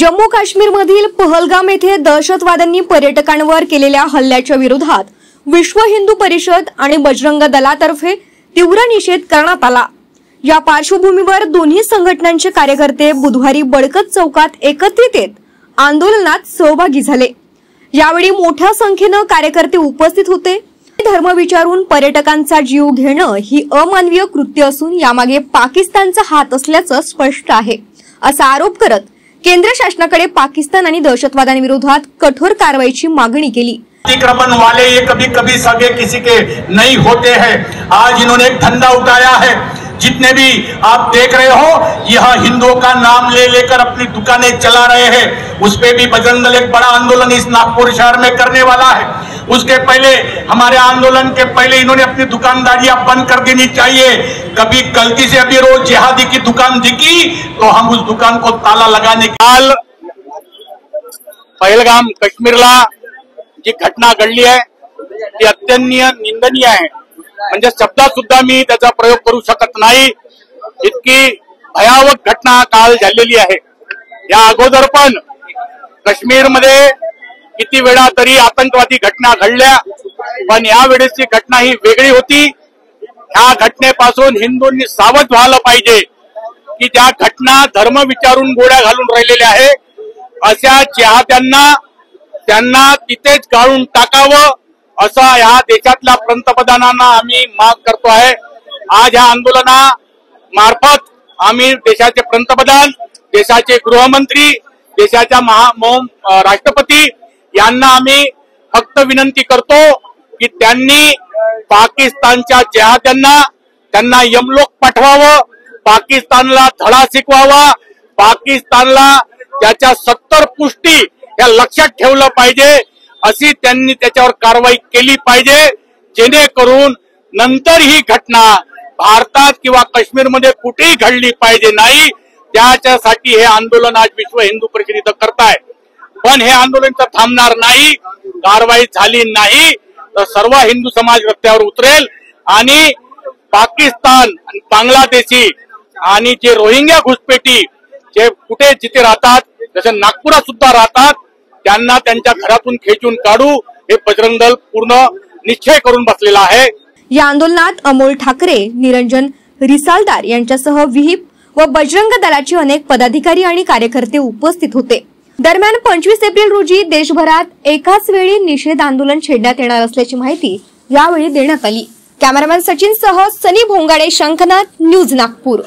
जम्मू काश्मीर मधील पहलगाम येथे दहशतवाद्यांनी पर्यटकांवर केलेल्या हल्ल्याच्या विरोधात विश्व हिंदू परिषद आणि बजरंग दलातर्फे तीव्र निषेध करण्यात आला। या पार्श्वभूमीवर दोन्ही संघटनांचे कार्यकर्ते बुधवारी बडकत चौकात एकत्रित येत आंदोलनात सहभागी झाले। यावेळी मोठ्या संख्येने कार्यकर्ते उपस्थित होते। धर्म विचारून पर्यटकांचा जीव घेणं ही अमानवीय कृत्य असून यामागे पाकिस्तानचा हात असल्याचं स्पष्ट आहे, असा आरोप करत केंद्र शासनाकडे पाकिस्तान आणि दहशतवादांविरोधात कठोर कारवाईची मागणी केली। अतिक्रमण वाले ये कभी कभी सगे किसी के नहीं होते हैं। आज इन्होंने एक धंधा उठाया है। जितने भी आप देख रहे हो यह हिंदुओं का नाम ले लेकर अपनी दुकानें चला रहे हैं। उस पे भी बजरंग दल एक बड़ा आंदोलन इस नागपुर शहर में करने वाला है। उसके पहले हमारे आंदोलन के पहले इन्होंने अपनी दुकानदारियां बंद कर देनी चाहिए। कभी गलती से अभी रोज जिहादी की दुकान दिखी तो हम उस दुकान को ताला लगाने काल पहलगाम काश्मीरला जी घटना घडली आहे ती अत्यंत निंदनीय आहे। म्हणजे शब्दात सुद्धा मी त्याचा प्रयोग करू शकत नाही, इतकी भयावह घटना काल झालेली आहे। या अगोदर पण काश्मीरमध्ये किती वेळा तरी आतंकवादी घटना घडल्या, पण या वेळेची घटना ही वेगळी होती। ह्या घटनेपासून हिंदूंनी सावध व्हायला पाहिजे की ज्या घटना धर्म विचारून गोळ्या घालून राहिलेल्या आहे अशा त्यांना तिथेच गाळून टाकावं, असा या देशातल्या पंतप्रधानांना आम्ही माग करतो आहे। आज या आंदोलना मार्फत आम्ही देशाचे पंतप्रधान, देशाचे गृहमंत्री, देशाच्या राष्ट्रपती यांना आम्ही फक्त विनंती करतो की त्यांनी पाकिस्तानच्या त्यांना यमलोक पाठवावं, पाकिस्तानला धडा शिकवावा, पाकिस्तानला त्याच्या 70 पुष्टी या लक्षात ठेवलं पाहिजे, अशी त्यांनी त्याच्यावर कारवाई केली पाहिजे, जेणेकरून नंतर ही घटना भारतात किंवा काश्मीरमध्ये कुठेही घडली पाहिजे नाही। त्याच्यासाठी हे आंदोलन आज विश्व हिंदू परिषद करताय। पण हे आंदोलन थांबणार नाही। कारवाई झाली नाही तर सर्व हिंदू समाज रस्त्यावर उतरेल आणि पाकिस्तान आणि बांगलादेशी आणि जे रोहिंग्या घुसपेटी जे कुठे जिथे राहतात, जसे नागपुरात सुद्धा राहतात, त्यांना त्यांच्या घरातून खेचून काढू हे बजरंग दल पूर्ण निश्चय करून बसलेला आहे। या आंदोलनात अमोल ठाकरे, निरंजन रिसालदार यांच्यासह विहिप व बजरंग दलाचे अनेक पदाधिकारी आणि कार्यकर्ते उपस्थित होते। दरम्यान 25 एप्रिल रोजी देशभरात एकाच वेळी निषेध आंदोलन छेडण्यात येणार असल्याची माहिती यावेळी देण्यात आली। कॅमेरामॅन सचिन सह सनी भोंगाडे, शंखनाथ, न्यूज नागपूर।